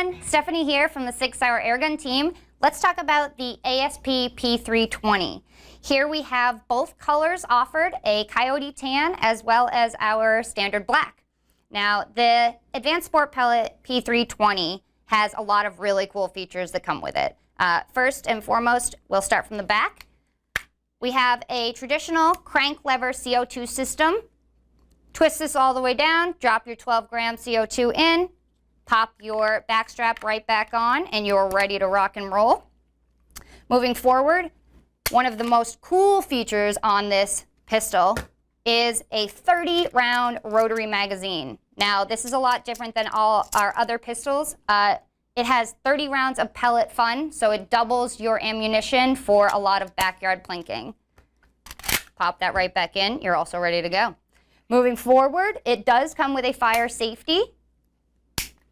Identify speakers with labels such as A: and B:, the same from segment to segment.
A: everyone, Stephanie here from the Sig Sauer Airgun team. Let's talk about the ASP P320. Here we have both colors offered, a coyote tan as well as our standard black. Now the Advanced Sport Pellet P320 has a lot of really cool features that come with it. First and foremost, we'll start from the back. We have a traditional crank lever CO2 system. Twist this all the way down, drop your 12-gram CO2 in, pop your back strap right back on, and you're ready to rock and roll. Moving forward, one of the most cool features on this pistol is a 30-round rotary magazine. Now, this is a lot different than all our other pistols. It has 30 rounds of pellet fun, so it doubles your ammunition for a lot of backyard plinking. Pop that right back in. You're also ready to go. Moving forward, it does come with a fire safety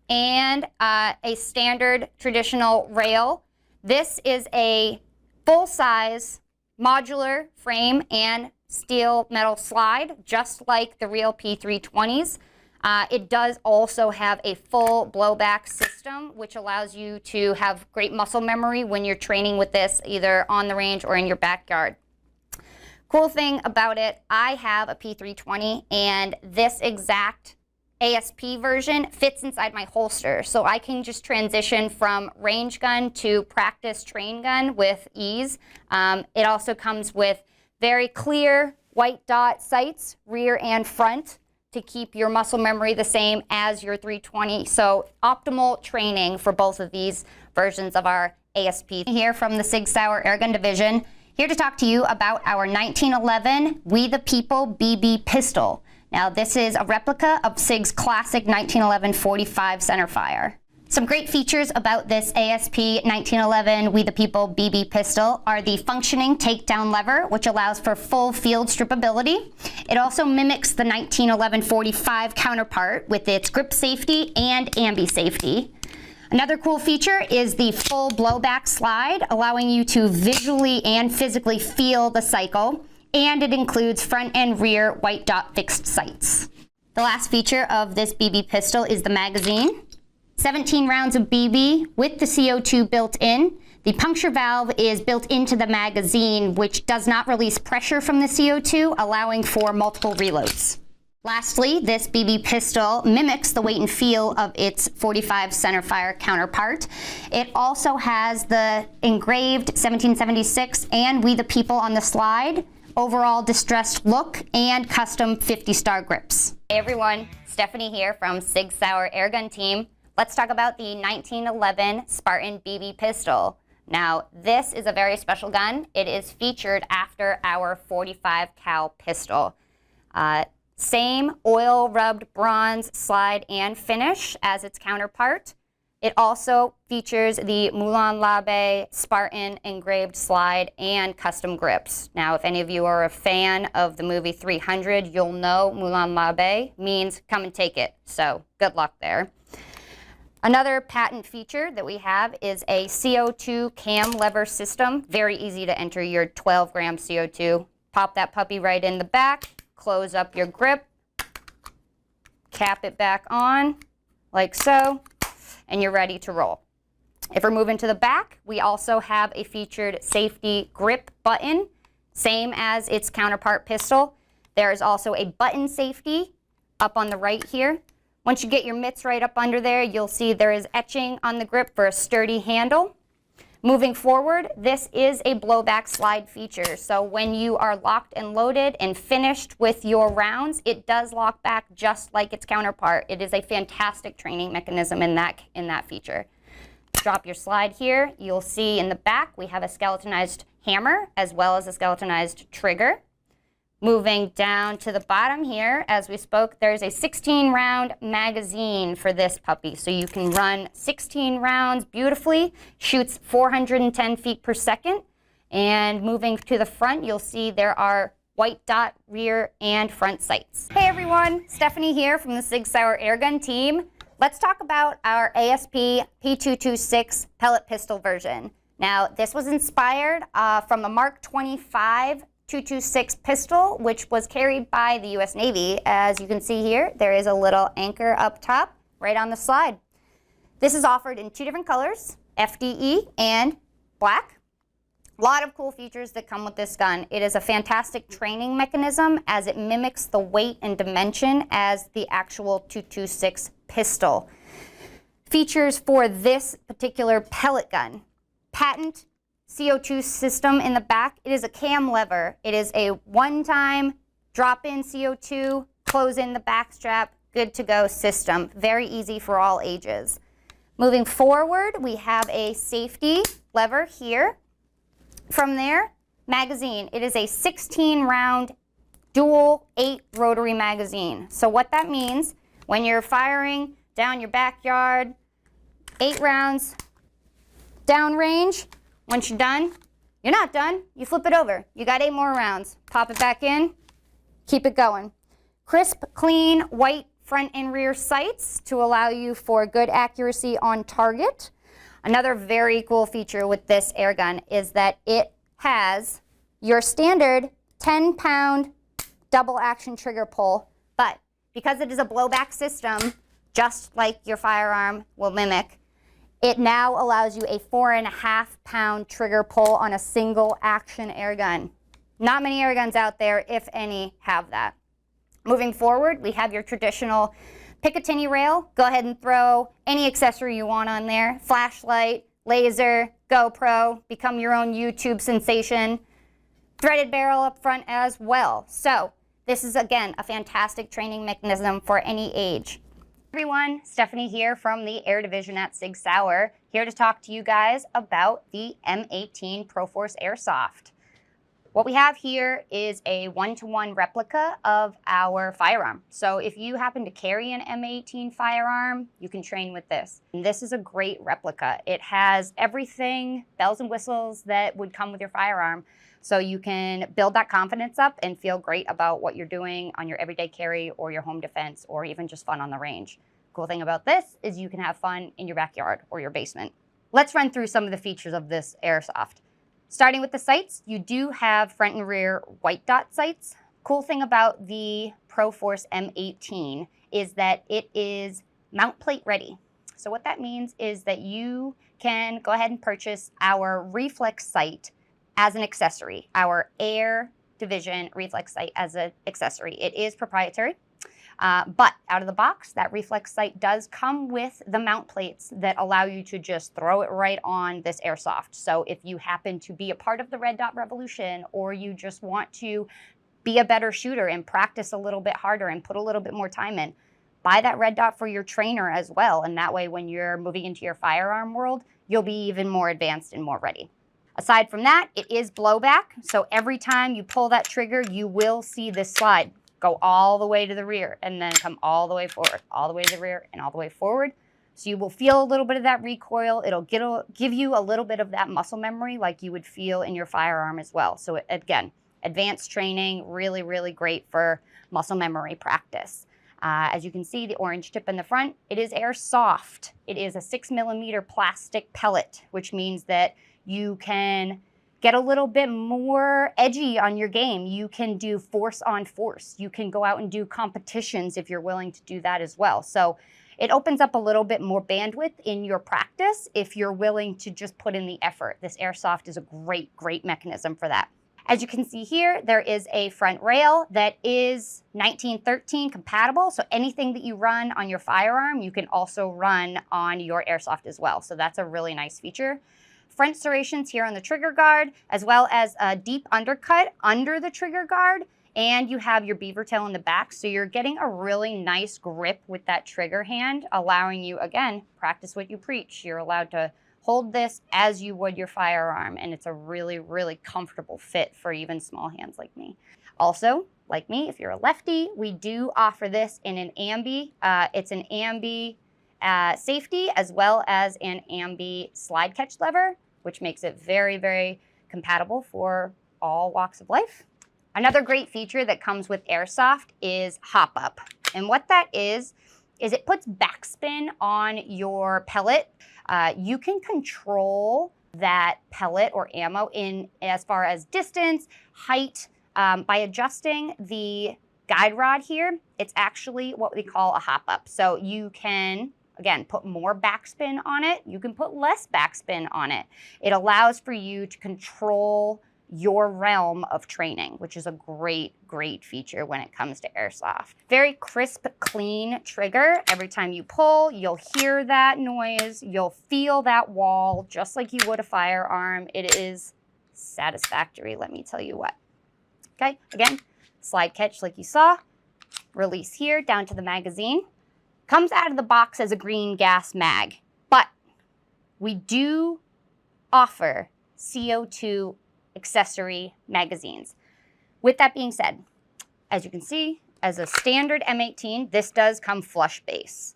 A: and a standard traditional rail. This is a full-size modular frame and steel metal slide, just like the real P320s. It does also have a full blowback system, which allows you to have great muscle memory when you're training with this, either on the range or in your backyard. Cool thing about it, I have a P320, and this exact ASP version fits inside my holster, so I can just transition from range gun to practice train gun with ease. It also comes with very clear white dot sights, rear and front, to keep your muscle memory the same as your 320. So optimal training for both of these versions of our ASP. Here from the Sig Sauer Airgun division, here to talk to you about our 1911 We the People BB pistol. Now this is a replica of Sig's classic 1911 45 centerfire. Some great features about this ASP 1911 We the People BB pistol are the functioning takedown lever, which allows for full field strippability. It also mimics the 1911 45 counterpart with its grip safety and ambi safety. Another cool feature is the full blowback slide, allowing you to visually and physically feel the cycle, and it includes front and rear white dot fixed sights. The last feature of this BB pistol is the magazine. 17 rounds of BB with the CO2 built in. The puncture valve is built into the magazine, which does not release pressure from the CO2, allowing for multiple reloads. Lastly, this BB pistol mimics the weight and feel of its 45 centerfire counterpart. It also has the engraved 1776 and We the People on the slide, overall distressed look, and custom 50-star grips. Hey everyone, Stephanie here from Sig Sauer Airgun team. Let's talk about the 1911 Spartan BB pistol. Now, this is a very special gun. It is featured after our 45 cal pistol. Same oil rubbed bronze slide and finish as its counterpart. It also features the Moulin Labe Spartan engraved slide and custom grips. Now, if any of you are a fan of the movie 300, you'll know Moulin Labe means come and take it. So good luck there. Another patent feature that we have is a CO2 cam lever system. Very easy to enter your 12-gram CO2. Pop that puppy right in the back. Close up your grip, cap it back on like so, and you're ready to roll. If we're moving to the back, we also have a featured safety grip button, same as its counterpart pistol. There is also a button safety up on the right here. Once you get your mitts right up under there, you'll see there is etching on the grip for a sturdy handle. Moving forward, this is a blowback slide feature. So when you are locked and loaded and finished with your rounds, it does lock back just like its counterpart. It is a fantastic training mechanism in that feature. Drop your slide here. You'll see in the back we have a skeletonized hammer as well as a skeletonized trigger. Moving down to the bottom here, as we spoke, there's a 16-round magazine for this puppy. So you can run 16 rounds beautifully, shoots 410 feet per second. And moving to the front, you'll see there are white dot rear and front sights. Hey everyone, Stephanie here from the Sig Sauer Airgun team. Let's talk about our ASP P226 pellet pistol version. Now, this was inspired from a Mark 25 226 pistol, which was carried by the U.S. Navy. As you can see here, there is a little anchor up top, right on the slide. This is offered in 2 different colors, FDE and black. A lot of cool features that come with this gun. It is a fantastic training mechanism as it mimics the weight and dimension as the actual .226 pistol. Features for this particular pellet gun. Patent CO2 system in the back. It is a cam lever. It is a one-time drop-in CO2, close in the back strap, good to go system. Very easy for all ages. Moving forward, we have a safety lever here. From there, magazine. It is a 16-round dual 8 rotary magazine. So what that means, when you're firing down your backyard, 8 rounds downrange, once you're done, you're not done, you flip it over. You got 8 more rounds. Pop it back in, keep it going. Crisp, clean, white front and rear sights to allow you for good accuracy on target. Another very cool feature with this air gun is that it has your standard 10-pound double action trigger pull, but because it is a blowback system, just like your firearm will mimic, it now allows you a 4.5-pound trigger pull on a single action air gun. Not many air guns out there, if any, have that. Moving forward, we have your traditional Picatinny rail. Go ahead and throw any accessory you want on there. Flashlight, laser, GoPro, become your own YouTube sensation. Threaded barrel up front as well. So this is, again, a fantastic training mechanism for any age. Everyone, Stephanie here from the Air Division at Sig Sauer, here to talk to you guys about the M18 Proforce Airsoft. What we have here is a 1-to-1 replica of our firearm. So if you happen to carry an M18 firearm, you can train with this. And this is a great replica. It has everything, bells and whistles, that would come with your firearm. So you can build that confidence up and feel great about what you're doing on your everyday carry or your home defense or even just fun on the range. Cool thing about this is you can have fun in your backyard or your basement. Let's run through some of the features of this Airsoft. Starting with the sights, you do have front and rear white dot sights. Cool thing about the Proforce M18 is that it is mount plate ready. So what that means is that you can go ahead and purchase our reflex sight as an accessory, our Air Division reflex sight as an accessory. It is proprietary. But out of the box, that reflex sight does come with the mount plates that allow you to just throw it right on this Airsoft. So if you happen to be a part of the red dot revolution, or you just want to be a better shooter and practice a little bit harder and put a little bit more time in, buy that red dot for your trainer as well. And that way, when you're moving into your firearm world, you'll be even more advanced and more ready. Aside from that, it is blowback. So every time you pull that trigger, you will see this slide go all the way to the rear and then come all the way forward, all the way to the rear and all the way forward. So you will feel a little bit of that recoil. It'll give you a little bit of that muscle memory like you would feel in your firearm as well. So again, advanced training, really, really great for muscle memory practice. As you can see, the orange tip in the front, it is Airsoft. It is a 6mm plastic pellet, which means that you can get a little bit more edgy on your game. You can do force on force. You can go out and do competitions if you're willing to do that as well. So it opens up a little bit more bandwidth in your practice if you're willing to just put in the effort. This Airsoft is a great, great mechanism for that. As you can see here, there is a front rail that is 1913 compatible. So anything that you run on your firearm, you can also run on your Airsoft as well. So that's a really nice feature. Front serrations here on the trigger guard, as well as a deep undercut under the trigger guard, and you have your beaver tail in the back, so you're getting a really nice grip with that trigger hand, allowing you, again, practice what you preach. You're allowed to hold this as you would your firearm, and it's a really, really comfortable fit for even small hands like me. Also, like me, if you're a lefty, we do offer this in an ambi. It's an ambi safety as well as an ambi slide catch lever, which makes it very, very compatible for all walks of life. Another great feature that comes with Airsoft is hop up. And what that is it puts backspin on your pellet. You can control that pellet or ammo in as far as distance, height, by adjusting the guide rod here. It's actually what we call a hop up. So you can again, put more backspin on it. You can put less backspin on it. It allows for you to control your realm of training, which is a great, great feature when it comes to airsoft. Very crisp, clean trigger. Every time you pull, you'll hear that noise. You'll feel that wall just like you would a firearm. It is satisfactory, let me tell you what. Okay, again, slide catch like you saw. Release here down to the magazine. Comes out of the box as a green gas mag, but we do offer CO2 accessory magazines. With that being said, as you can see, as a standard M18, this does come flush base.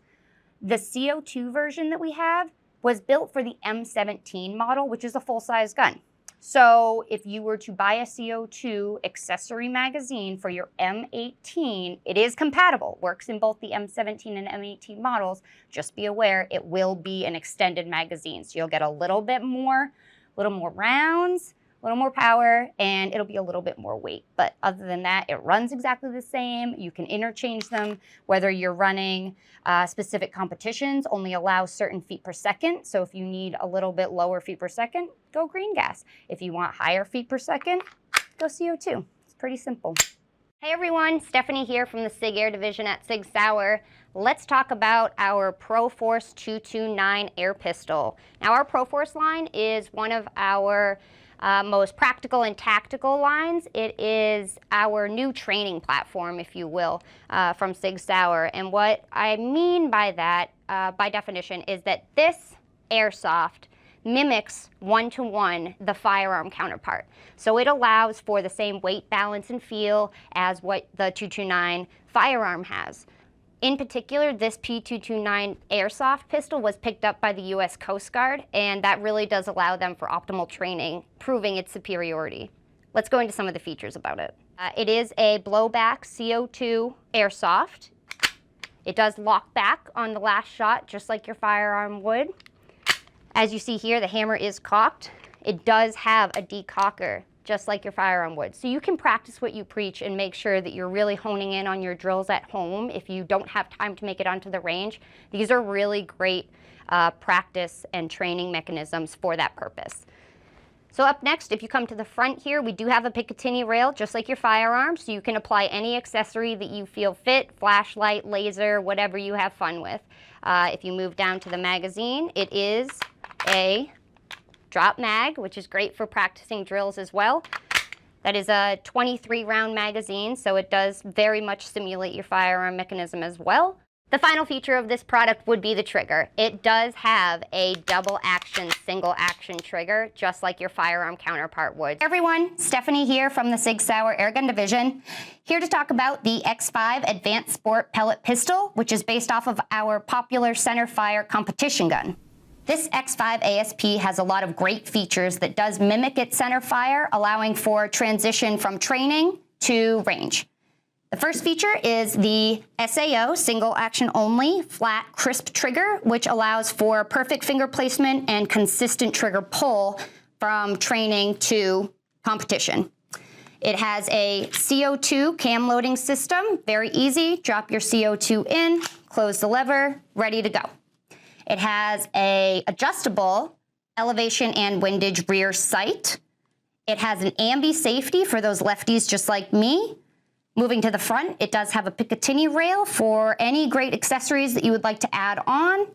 A: The CO2 version that we have was built for the M17 model, which is a full-size gun. So if you were to buy a CO2 accessory magazine for your M18, it is compatible, works in both the M17 and M18 models. Just be aware, it will be an extended magazine. So you'll get a little bit more, rounds, a little more power, and it'll be a little bit more weight. But other than that, it runs exactly the same. You can interchange them, whether you're running specific competitions, only allow certain feet per second. So if you need a little bit lower feet per second, go green gas. If you want higher feet per second, go CO2. It's pretty simple. Hey everyone, Stephanie here from the Sig Air division at Sig Sauer. Let's talk about our Proforce 229 air pistol. Now our Proforce line is one of our most practical and tactical lines. It is our new training platform, if you will, from Sig Sauer. And what I mean by that, by definition, is that this airsoft mimics one-to-one the firearm counterpart. So it allows for the same weight, balance, and feel as what the 229 firearm has. In particular, this P229 airsoft pistol was picked up by the U.S. Coast Guard, and that really does allow them for optimal training, proving its superiority. Let's go into some of the features about it. It is a blowback CO2 airsoft. It does lock back on the last shot, just like your firearm would. As you see here, the hammer is cocked. It does have a decocker, just like your firearm would. So you can practice what you preach and make sure that you're really honing in on your drills at home if you don't have time to make it onto the range. These are really great practice and training mechanisms for that purpose. So up next, if you come to the front here, we do have a Picatinny rail, just like your firearm, so you can apply any accessory that you feel fit, flashlight, laser, whatever you have fun with. If you move down to the magazine, it is a drop mag, which is great for practicing drills as well. That is a 23 round magazine, so it does very much simulate your firearm mechanism as well. The final feature of this product would be the trigger. It does have a double action, single action trigger, just like your firearm counterpart would. Hey everyone, Stephanie here from the Sig Sauer Airgun division, here to talk about the X5 Advanced Sport Pellet Pistol, which is based off of our popular centerfire competition gun. This X5 ASP has a lot of great features that does mimic its centerfire, allowing for transition from training to range. The first feature is the SAO, single action only, flat, crisp trigger, which allows for perfect finger placement and consistent trigger pull from training to competition. It has a CO2 cam loading system, very easy. Drop your CO2 in, close the lever, ready to go. It has a adjustable elevation and windage rear sight. It has an ambi safety for those lefties just like me. Moving to the front, it does have a Picatinny rail for any great accessories that you would like to add on.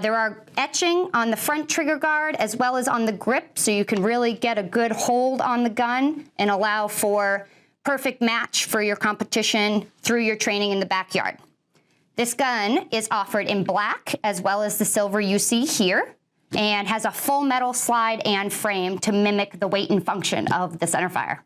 A: There are etching on the front trigger guard as well as on the grip, so you can really get a good hold on the gun and allow for perfect match for your competition through your training in the backyard. This gun is offered in black as well as the silver you see here, and has a full metal slide and frame to mimic the weight and function of the centerfire.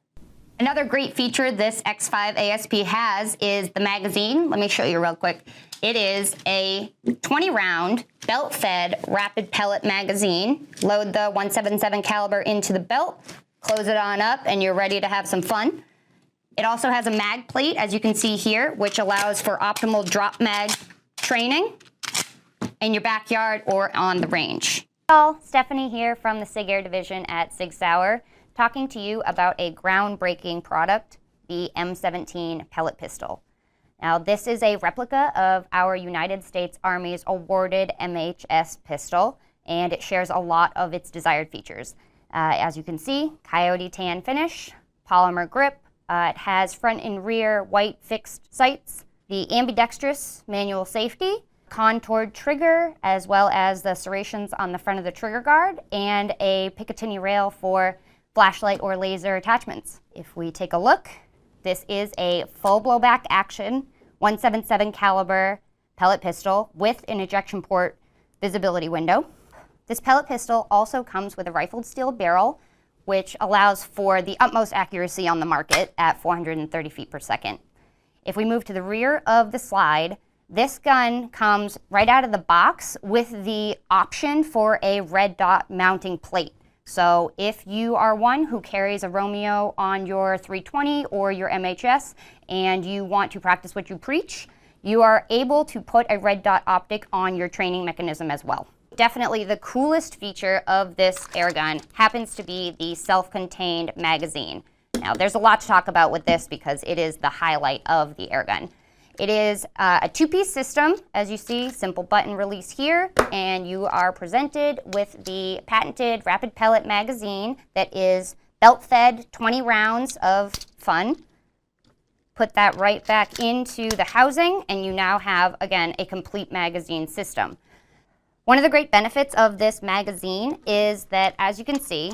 A: Another great feature this X5 ASP has is the magazine. Let me show you real quick. It is a 20 round belt-fed rapid pellet magazine. Load the .177 caliber into the belt, close it on up, and you're ready to have some fun. It also has a mag plate, as you can see here, which allows for optimal drop mag training in your backyard or on the range. Hello, Stephanie here from the Sig Air division at Sig Sauer, talking to you about a groundbreaking product, the M17 pellet pistol. Now, this is a replica of our United States Army's awarded MHS pistol, and it shares a lot of its desired features. As you can see, coyote tan finish, polymer grip, it has front and rear white fixed sights, the ambidextrous manual safety, contoured trigger, as well as the serrations on the front of the trigger guard, and a Picatinny rail for flashlight or laser attachments. If we take a look, this is a full blowback action 177 caliber pellet pistol with an ejection port visibility window. This pellet pistol also comes with a rifled steel barrel, which allows for the utmost accuracy on the market at 430 feet per second. If we move to the rear of the slide, this gun comes right out of the box with the option for a red dot mounting plate. So if you are one who carries a Romeo on your 320 or your MHS and you want to practice what you preach, you are able to put a red dot optic on your training mechanism as well. Definitely the coolest feature of this air gun happens to be the self-contained magazine. Now, there's a lot to talk about with this because it is the highlight of the air gun. It is a two-piece system, as you see, simple button release here, and you are presented with the patented rapid pellet magazine that is belt-fed 20 rounds of fun. Put that right back into the housing, and you now have, again, a complete magazine system. One of the great benefits of this magazine is that, as you can see,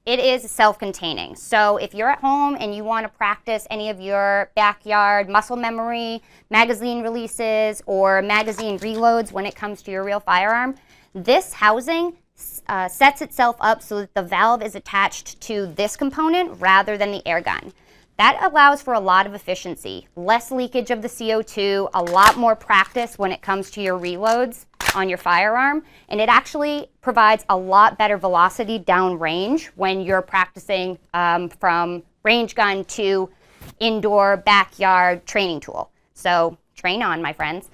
A: it is self-containing. So if you're at home and you want to practice any of your backyard muscle memory, magazine releases, or magazine reloads when it comes to your real firearm, this housing sets itself up so that the valve is attached to this component rather than the air gun. That allows for a lot of efficiency, less leakage of the CO2, a lot more practice when it comes to your reloads on your firearm, and it actually provides a lot better velocity downrange when you're practicing from range gun to indoor backyard training tool. So train on, my friends.